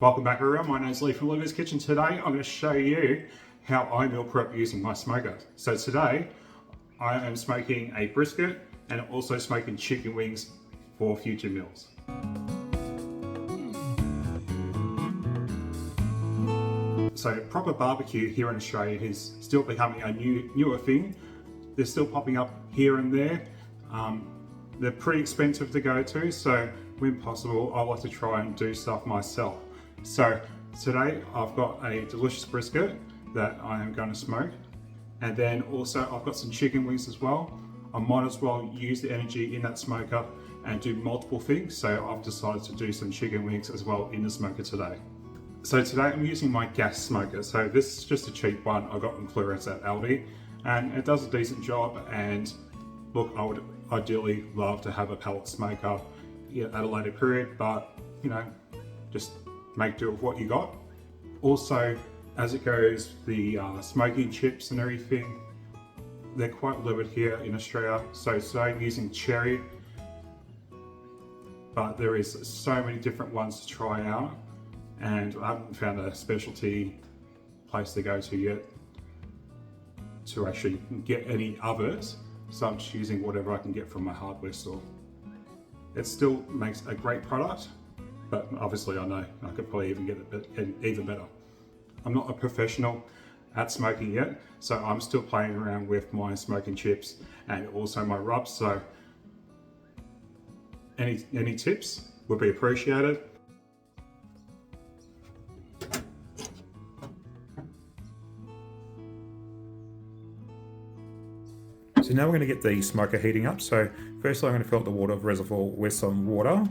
Welcome back everyone, my name is Lee from Liver's Kitchen. Today I'm going to show you how I meal prep using my smoker. So today I am smoking a brisket and also smoking chicken wings for future meals. So proper barbecue here in Australia is still becoming a newer thing. They're still popping up here and there. They're pretty expensive to go to, so when possible I like to try and do stuff myself. So today I've got a delicious brisket that I am going to smoke, and then also I've got some chicken wings as well. I might as well use the energy in that smoker and do multiple things, so I've decided to do some chicken wings as well in the smoker today. So today I'm using my gas smoker. So this is just a cheap one I got on clearance at Aldi, and it does a decent job. And look, I would ideally love to have a pellet smoker at a later period, but you know, just make do with what you got. Also, as it goes, the smoking chips and everything, they're quite limited here in Australia. So today I'm using cherry, but there is so many different ones to try out, and I haven't found a specialty place to go to yet to actually get any others. So I'm just using whatever I can get from my hardware store. It still makes a great product, but obviously I know I could probably even get it even better. I'm not a professional at smoking yet, so I'm still playing around with my smoking chips and also my rubs. So any tips would be appreciated. So now we're going to get the smoker heating up. So firstly I'm going to fill up the water reservoir with some water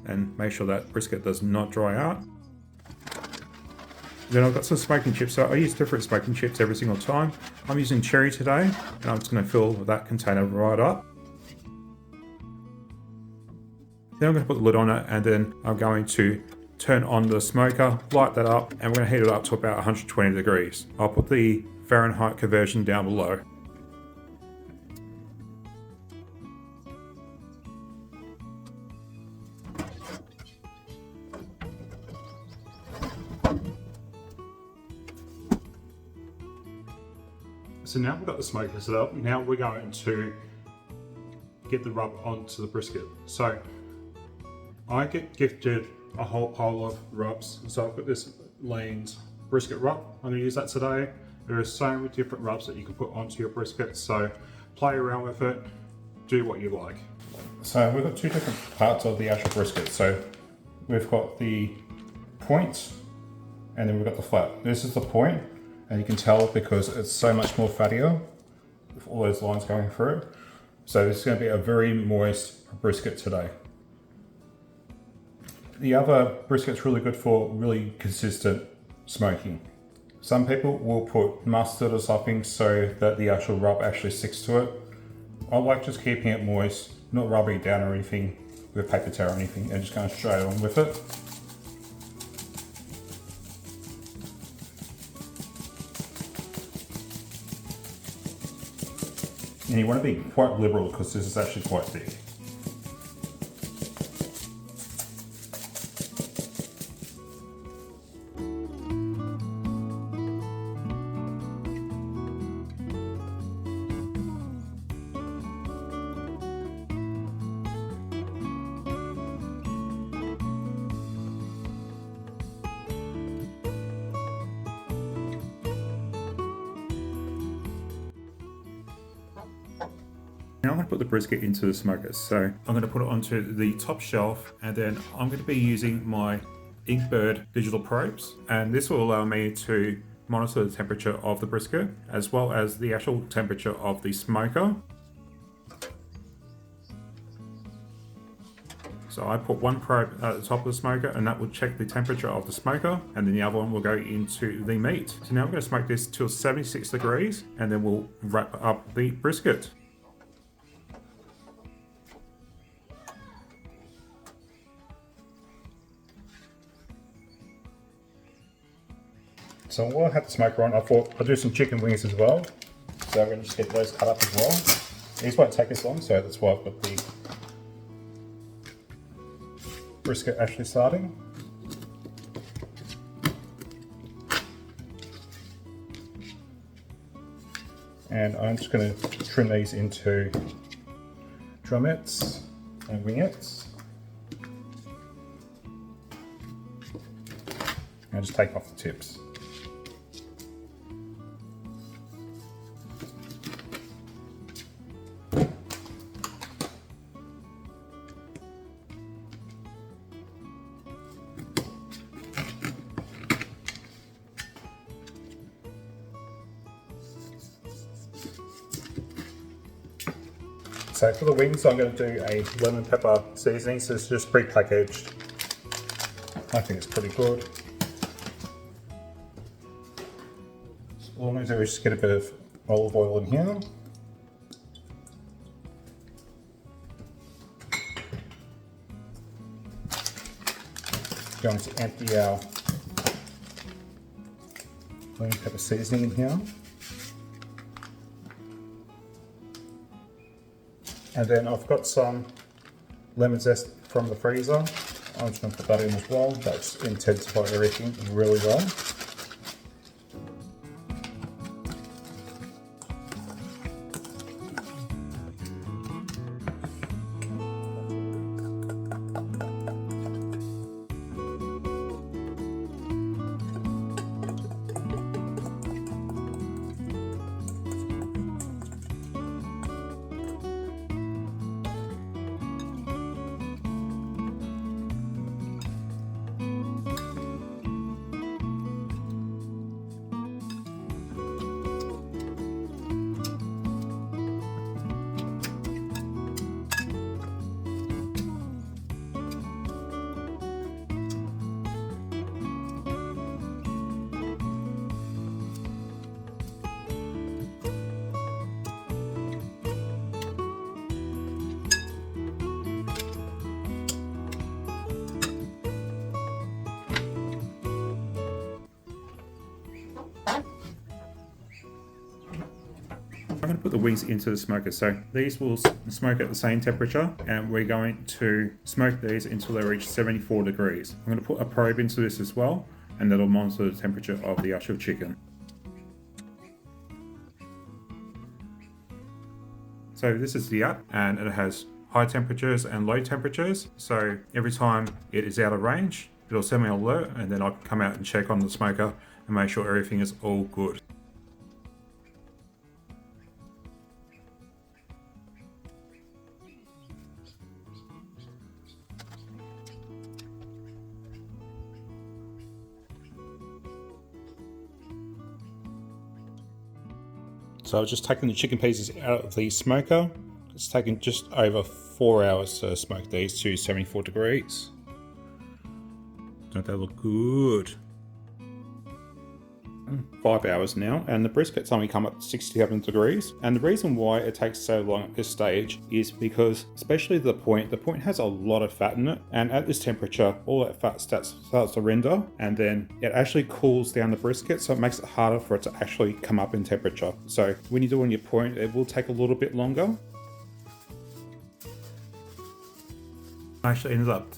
and make sure that brisket does not dry out. Then I've got some smoking chips. So I use different smoking chips every single time. I'm using cherry today, and I'm just going to fill that container right up. Then I'm going to put the lid on it, and then I'm going to turn on the smoker, light that up, and we're going to heat it up to about 120 degrees. I'll put the Fahrenheit conversion down below. So now we've got the smoker set up, now we're going to get the rub onto the brisket. So I get gifted a whole pile of rubs. So I've got this Lane's brisket rub. I'm going to use that today. There are so many different rubs that you can put onto your brisket, so play around with it, do what you like. So we've got two different parts of the actual brisket. So we've got the point, and then we've got the flat. This is the point. And you can tell because it's so much more fattier with all those lines going through it. So this is going to be a very moist brisket today. The other brisket's really good for really consistent smoking. Some people will put mustard or something so that the actual rub actually sticks to it. I like just keeping it moist, not rubbing it down or anything with a paper towel or anything, and just going straight on with it. And you want to be quite liberal because this is actually quite thick. Now I'm going to put the brisket into the smoker. So I'm going to put it onto the top shelf, and then I'm going to be using my Inkbird digital probes, and this will allow me to monitor the temperature of the brisket as well as the actual temperature of the smoker. So I put one probe at the top of the smoker, and that will check the temperature of the smoker, and then the other one will go into the meat. So now I'm going to smoke this till 76 degrees, and then we'll wrap up the brisket. So while I had the smoker on, I thought I'd do some chicken wings as well. So I'm going to just get those cut up as well. These won't take as long, so that's why I've got the brisket actually starting. And I'm just going to trim these into drumettes and wingettes. And just take off the tips. So for the wings, I'm going to do a lemon pepper seasoning. So it's just pre-packaged. I think it's pretty good. So all I'm going to do is just get a bit of olive oil in here. Going to empty our lemon pepper seasoning in here. And then I've got some lemon zest from the freezer. I'm just going to put that in as well. That's intensify everything really well. I'm going to put the wings into the smoker. So these will smoke at the same temperature, and we're going to smoke these until they reach 74 degrees. I'm going to put a probe into this as well, and that'll monitor the temperature of the actual chicken. So this is the app, and it has high temperatures and low temperatures. So every time it is out of range, it'll send me an alert, and then I can come out and check on the smoker and make sure everything is all good. So I've just taken the chicken pieces out of the smoker. It's taken just over 4 hours to smoke these to 74 degrees. Don't they look good? 5 hours now, and the briskets only come up to 67 degrees. And the reason why it takes so long at this stage is because, especially the point has a lot of fat in it, and at this temperature all that fat starts to render, and then it actually cools down the brisket, so it makes it harder for it to actually come up in temperature. So when you're doing your point, it will take a little bit longer. I actually ended up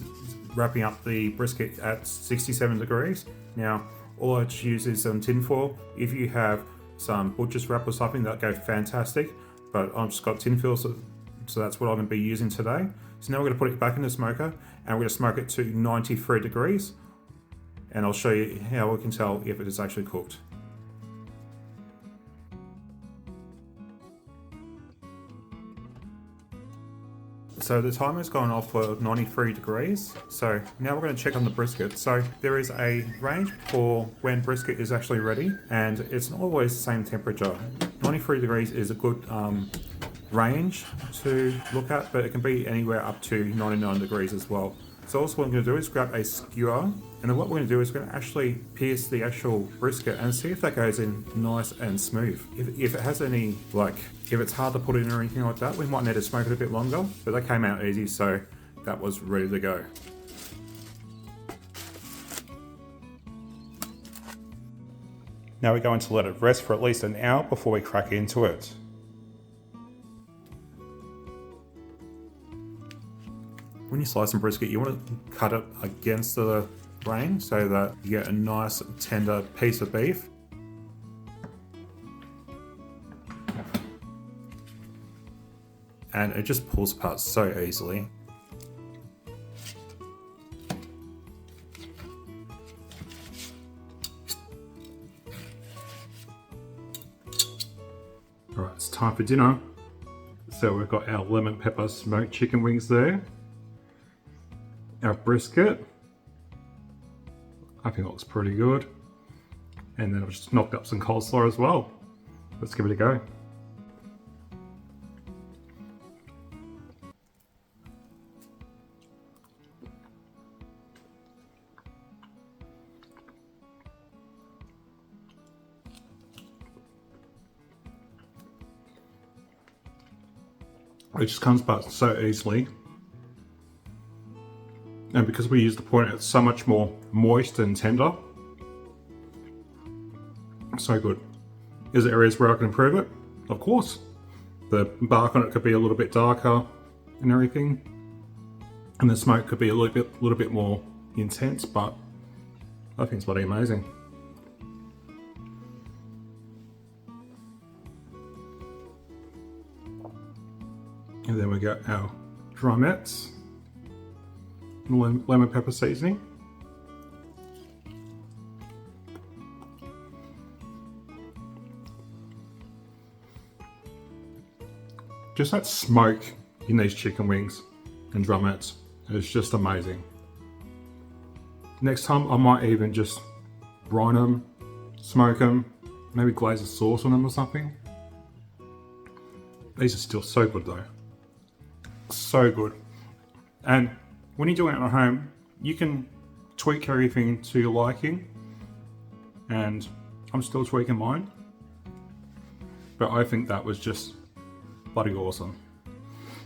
wrapping up the brisket at 67 degrees. Now all I just use is some tin foil. If you have some butcher's wrap or something, that'll go fantastic, but I've just got tin foil, so that's what I'm going to be using today. So now we're going to put it back in the smoker, and we're going to smoke it to 93 degrees, and I'll show you how we can tell if it is actually cooked. So the timer's gone off for 93 degrees. So now we're going to check on the brisket. So there is a range for when brisket is actually ready, and it's not always the same temperature. 93 degrees is a good range to look at, but it can be anywhere up to 99 degrees as well. So also what I'm going to do is grab a skewer, and then what we're going to do is we're going to actually pierce the actual brisket and see if that goes in nice and smooth. If it has any, like, if it's hard to put in or anything like that, we might need to smoke it a bit longer, but that came out easy, so that was ready to go. Now we're going to let it rest for at least an hour before we crack into it. When you slice some brisket, you want to cut it against the grain so that you get a nice tender piece of beef. and it just pulls apart so easily. Alright, it's time for dinner. So we've got our lemon pepper smoked chicken wings there. Our brisket. I think it looks pretty good. And then I've just knocked up some coleslaw as well. Let's give it a go. It just comes apart so easily. And because we use the point, it's so much more moist and tender. So good. Is there areas where I can improve it? Of course. The bark on it could be a little bit darker and everything. And the smoke could be a little bit more intense, but I think it's bloody amazing. And then we got our drumettes, lemon pepper seasoning. Just that smoke in these chicken wings and drumettes is just amazing. Next time I might even just brine them, smoke them, maybe glaze a sauce on them or something. These are still so good though. So good. And when you're doing it at home, you can tweak everything to your liking. And I'm still tweaking mine. But I think that was just bloody awesome.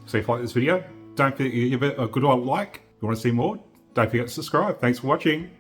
So if you like this video, don't forget to give it a good old like. If you want to see more, don't forget to subscribe. Thanks for watching.